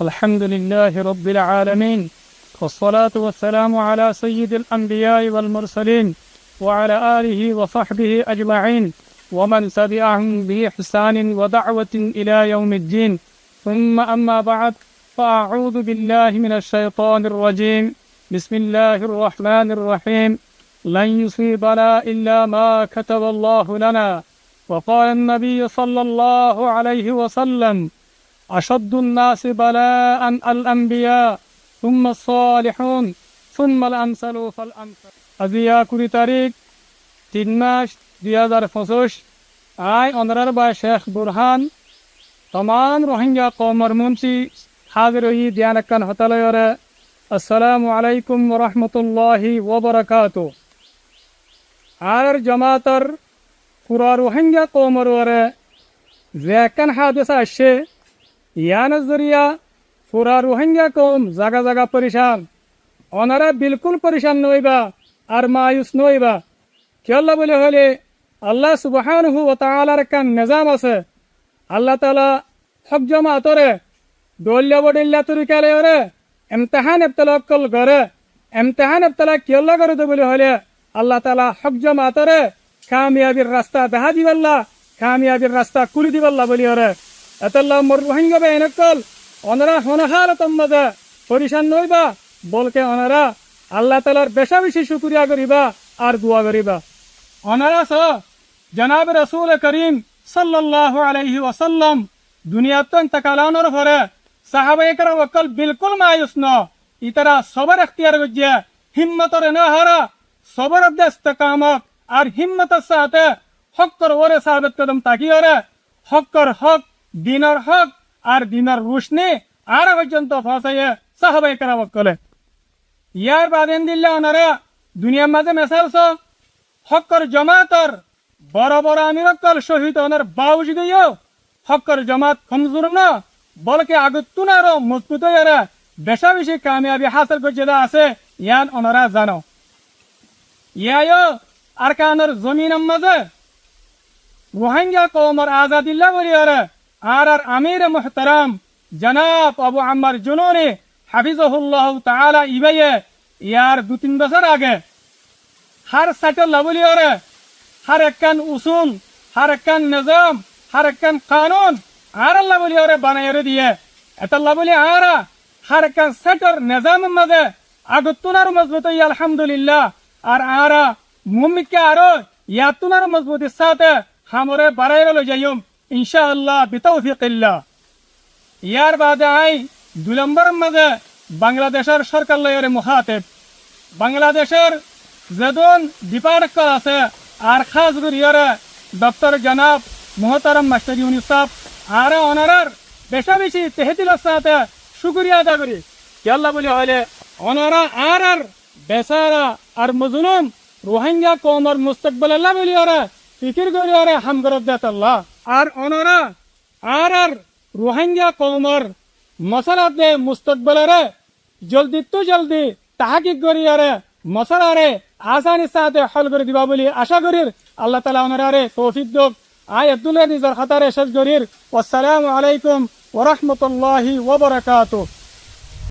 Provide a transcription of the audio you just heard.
الحمد لله رب العالمين والصلاة والسلام على سيد الأنبياء والمرسلين وعلى آله وصحبه أجمعين ومن تبعهم بإحسان ودعوة إلى يوم الدين ثم أما بعد فأعوذ بالله من الشيطان الرجيم بسم الله الرحمن الرحيم لن يصيبنا إلا ما كتب الله لنا وقال النبي صلى الله عليه وسلم أشد الناس بلاء الأنبياء ثم الصالحون ثم الأمثل فالأمثل আজিয়া 20 তারিখ 3 মাস 2025 আই অনারার বা শেখ বুরহান तमाम रोहिंग्या कौमर मुंशी हाजिर हुई ध्यान रखन हतलयर अस्सलामु अलैकुम व रहमतुल्लाहि व बरकातुहू आर जमातर पूरा रोहिंग्या कौमर वरे जैकन हादसा अशे या नजरिया पूरा रोहिंग्या कौम जगह जगह परेशान ओनारा बिल्कुल परेशान नइबा और मायूस नइबा केल्ला बोले हले अल्लाह सुब्हानहु व तआलार कान निजाम আছে আল্লাহ তাআলা হক জামাতরে দলিয়া বডিল্লা তরিকালে ওরে ইমতিহান ইবতলা কল করে ইমতিহান ইবতলা কেল্লা করে তো বলে হলে আল্লাহ তাআলা হক জামাতরে কামিয়াবির রাস্তা দেখা দিবাল্লা কামিয়াবির রাস্তা খুলে দিবাল্লা বলি ওরে আতাল্লাহ মর রোহিঙ্গা বেনকল ওনারা হনহার তম্মাদা পরিশান নইবা বলকে ওনারা আল্লাহ তাআলার বেশা বেশি শুকরিয়া করিবা আর দোয়া করিবা ওনারা স জনাব রাসূল করিম सल्लल्लाहु अलैहि वसल्लम दुनिया तो इंतकालानोर फरे साहबा एकराम वकल बिल्कुल मायूस न इतरा सबर इख्तियार गज्जे हिम्मत और न हरा सबर अद इस्तिकामत और हिम्मत साथे हक कर ओरे साबित कदम ताकि ओरे हक कर हक दिनर हक और दिनर रोशनी आर पर्यंत फासाये साहबा एकराम वकल यार बादेन दिल्ला नरे दुनिया माजे मिसाल सो हक कर जमातर बड़ा बड़ा आमिर कल शहीद होनर बावजूद हक्कर जमात कमजोर ना बल्कि आगतुनारो मजबूत यारा बेशा बेशी कामयाबी हासिल करजेदा আছে ইয়ান ওনারা জানো ইয়ায়ো আরকানের জমিনের মাঝে রোহিঙ্গা কওমের আজাদিল্লাহ বলিয়ারে আর আমির মুহতারাম জনাব আবু আম্মার জুনুনি হাফিজাহুল্লাহ তাআলা ইবায়ে ইয়ার 2-3 বছর আগে হার সাইটল লাবলিয়ারে हर एकन उसूल हर एकन निजाम हर एकन कानून आर अल्लाह बोली और बनाए दिए अल्लाह बोली आरा हर एकन सेटर निजाम मजे आगतुनार मजबूत अल्हम्दुलिल्लाह और आरा मुमित के आरो यातुनार मजबूती साथे हमरे बनाए लो जायुम इंशाअल्लाह बितौफिकिल्लाह यार बाद आई 2 नंबर मजे बांग्लादेशर सरकार लयरे मुखातिब बांग्लादेशर जदोन डिपार्ट আছে আর খাস করিয়ারে দপ্তর জনাব মোহতারাম মাস্টার ইউনুস সাহেব আর ওনারার বেশা বেশি তেহদিলের সাথে শুকরিয়া আদা করি কি আল্লাহ বলে হলে ওনারা আর বেচারা আর মজলুম রোহিঙ্গা কওমের মুস্তাকবিল আল্লাহ বলিয়ারে ফিকির করিয়ারে হাম করব দেত আল্লাহ আর ওনারা আর রোহিঙ্গা কওমের মসলাতে মুস্তাকবিলরে জলদি তো জলদি তাহকিক করিয়ারে মসলারে आसानी साथे हल कर दिबा बोली आशा करीर अल्लाह ताला ओनारे तौफीक दो आय अब्दुल्लाह निजार खतारे शज करीर वस्सलामु अलैकुम व रहमतुल्लाहि व बरकातुहू।